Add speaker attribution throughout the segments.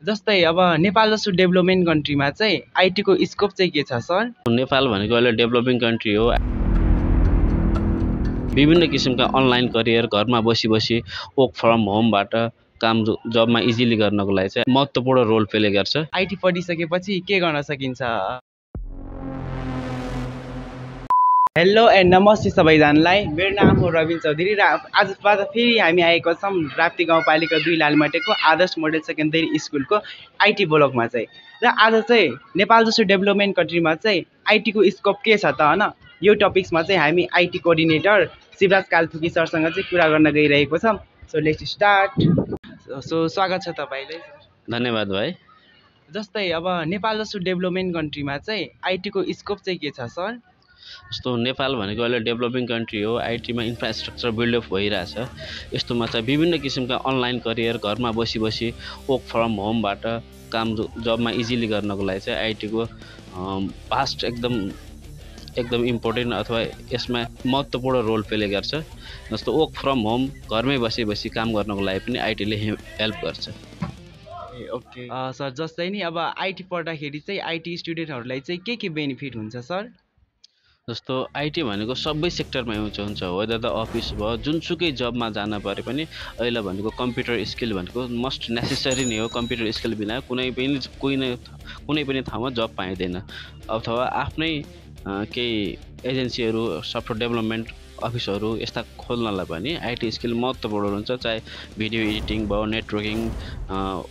Speaker 1: जस्तै अब नेपाल जस्तो डेभलपमेन्ट कन्ट्रीमा चाहिँ आइटीको स्कोप चाहिँ के छ सर?
Speaker 2: नेपाल भनेको अहिले डेभलपिङ कन्ट्री हो। विभिन्न किसिमका अनलाइन करियर घरमा बसी बसी वर्क फ्रम होमबाट काम जबमा इजिली गर्नको लागि चाहिँ महत्त्वपूर्ण रोल प्ले गर्छ।
Speaker 1: आइटी पढिसकेपछि के गर्न सकिन्छ? हेलो एन्ड नमस्ते सबैजनालाई, मेरो नाम हो रविन चौधरी र आजबाट फेरि हामी आएको छौँ राप्ती गाउँपालिका 2 लालमाटेको आदर्श मोडल सेकेन्डरी स्कुलको आइटी ब्लकमा चाहिँ। र आज चाहिँ नेपाल जस्तो डेभलपमेन्ट कन्ट्रीमा चाहिँ आइटीको स्कोप के छ त होइन, यो टपिक्समा चाहिँ हामी आइटी कोअर्डिनेटर शिवराज कालथुकी सरसँग चाहिँ कुरा गर्न गइरहेको छौँ। So let's start. सो स्वागत छ तपाईँलाई।
Speaker 2: धन्यवाद भाइ।
Speaker 1: जस्तै अब नेपाल जस्तो डेभलपमेन्ट कन्ट्रीमा चाहिँ आइटीको स्कोप चाहिँ के छ सर?
Speaker 2: जस्तो नेपाल भनेको अहिले डेभलपिङ कन्ट्री हो। आइटीमा इन्फ्रास्ट्रक्चर बिल्डअप भइरहेछ। यस्तोमा चाहिँ विभिन्न किसिमका अनलाइन करियर घरमा बसी बसी वर्क फ्रम होमबाट काम जबमा इजिली गर्नको लागि चाहिँ आइटीको फास्ट एकदम इम्पोर्टेन्ट अथवा यसमा महत्त्वपूर्ण रोल प्ले गर्छ। जस्तो वर्क फ्रम होम घरमै बसी बसी काम गर्नको लागि पनि आइटीले हेल्प गर्छ।
Speaker 1: ओके सर, जस्तै नि अब आइटी पढ्दाखेरि चाहिँ आइटी स्टुडेन्टहरूलाई चाहिँ के बेनिफिट हुन्छ सर?
Speaker 2: जस्तो आइटी भनेको सबै सेक्टरमा युज हुन्छ, वेदर द अफिस भयो जुनसुकै जबमा जान परे पनि अहिले भनेको कम्प्युटर स्किल भनेको मस्ट नेसेसरी नै हो। कम्प्युटर स्किल बिना कुनै पनि ठाउँमा जब पाइँदैन। अथवा आफ्नै केही एजेन्सीहरू सफ्टवेयर डेभलपमेन्ट अफिसहरू यस्ता खोल्नलाई पनि आइटी स्किल महत्त्वपूर्ण हुन्छ। चाहे भिडियो एडिटिङ भयो, नेटवर्किङ,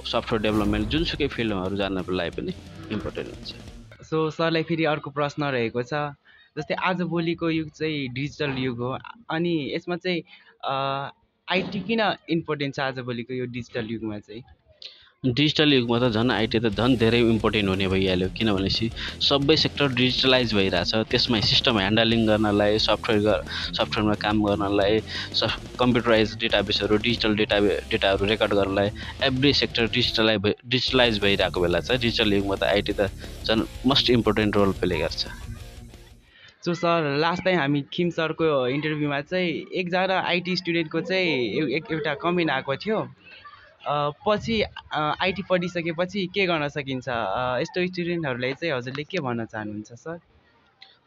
Speaker 2: सफ्टवेयर डेभलपमेन्ट जुनसुकै फिल्डहरू जानको लागि पनि इम्पोर्टेन्ट हुन्छ।
Speaker 1: सो सरलाई फेरि अर्को प्रश्न रहेको छ, जस्तै आजभोलिको युग चाहिँ डिजिटल युग हो, अनि यसमा चाहिँ आइटी किन इम्पोर्टेन्ट छ आजभोलिको यो डिजिटल युगमा चाहिँ?
Speaker 2: डिजिटल युगमा त झन् आइटी त झन् धेरै इम्पोर्टेन्ट हुने भइहाल्यो। किनभनेपछि सबै सेक्टर डिजिटलाइज भइरहेछ। त्यसमा सिस्टम ह्यान्डलिङ गर्नलाई, सफ्टवेयरमा काम गर्नलाई, कम्प्युटराइज डेटाबेसहरू, डिजिटल डेटाहरू रेकर्ड गर्नलाई एभ्री सेक्टर डिजिटलाइज भइरहेको बेला चाहिँ डिजिटल युगमा त आइटी त झन् मोस्ट इम्पोर्टेन्ट रोल प्ले गर्छ।
Speaker 1: सो सर, लास्ट टाइम हामी खिम सरको इन्टरभ्यूमा चाहिँ एकजना आइटी स्टुडेन्टको चाहिँ एउटा कमेन्ट आएको थियो, पछि आइटी पढिसकेपछि के गर्न सकिन्छ, यस्तो स्टुडेन्टहरूलाई चाहिँ हजुरले के भन्न चाहनुहुन्छ सर?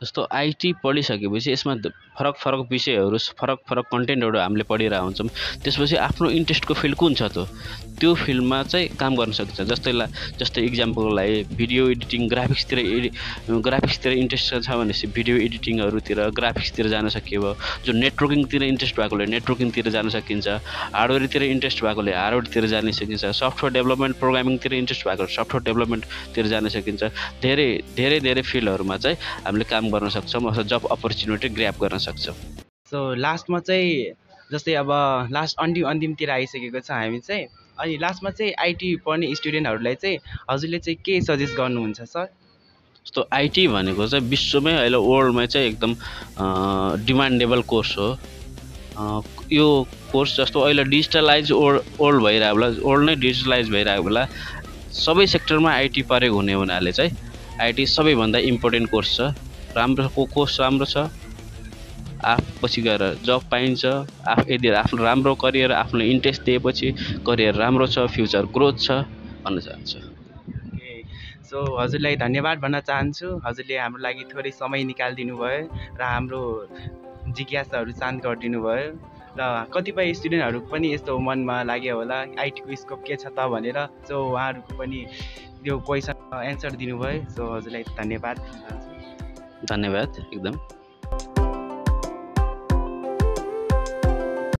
Speaker 2: जस्तो आइटी पढिसकेपछि यसमा फरक विषयहरू, फरक कन्टेन्टहरू हामीले पढिरहेको हुन्छौँ। त्यसपछि आफ्नो इन्ट्रेस्टको फिल्ड कुन छ त त्यो फिल्डमा चाहिँ काम गर्न सकिन्छ। जस्तै इक्जाम्पलको लागि भिडियो एडिटिङ, ग्राफिक्सतिर इन्ट्रेस्ट छ भनेपछि भिडियो एडिटिङहरूतिर, ग्राफिक्सतिर जान सकियो। जो नेटवर्किङतिर इन्ट्रेस्ट भएकोले नेटवर्किङतिर जान सकिन्छ। हार्डवेयरतिर इन्ट्रेस्ट भएकोले हार्डवेयरतिर जान सकिन्छ। सफ्टवेयर डेभलपमेन्ट, प्रोग्रामिङतिर इन्ट्रेस्ट भएको सफ्टवेयर डेभलपमेन्टतिर जान सकिन्छ। धेरै फिल्डहरूमा चाहिँ हामीले काम गर्न सक्छौँ अथवा जब अपर्च्युनिटी ग्र्याब गर्न सक्छौँ।
Speaker 1: सो लास्टमा चाहिँ जस्तै अब लास्ट अन्तिमतिर आइसकेको छ हामी चाहिँ, अनि लास्टमा चाहिँ आइटी पढ्ने स्टुडेन्टहरूलाई चाहिँ हजुरले चाहिँ के सजेस्ट गर्नुहुन्छ सर?
Speaker 2: जस्तो आइटी भनेको चाहिँ विश्वमै अहिले वर्ल्डमै चाहिँ एकदम डिमान्डेबल कोर्स हो। यो कोर्स जस्तो अहिले डिजिटलाइज वर्ल्ड नै डिजिटलाइज भइरहेको बेला सबै सेक्टरमा आइटी परेको हुनाले चाहिँ आइटी सबैभन्दा इम्पोर्टेन्ट कोर्स छ। कोर्स राम्रो छ, पछि गएर जब पाइन्छ। यदि आफ्नो राम्रो करियर, आफ्नो इन्ट्रेस्ट दिएपछि करियर राम्रो छ, फ्युचर ग्रोथ छ भन्न चाहन्छु।
Speaker 1: सो हजुरलाई धन्यवाद भन्न चाहन्छु। हजुरले हाम्रो लागि थोरै समय निकालिदिनु भयो र हाम्रो जिज्ञासाहरू शान्त गरिदिनु भयो। र कतिपय स्टुडेन्टहरू पनि यस्तो मनमा लाग्यो होला आइटीको स्कोप के छ त भनेर, सो उहाँहरूको पनि त्यो क्वेसन एन्सर दिनुभयो। सो हजुरलाई धन्यवाद
Speaker 2: एकदम।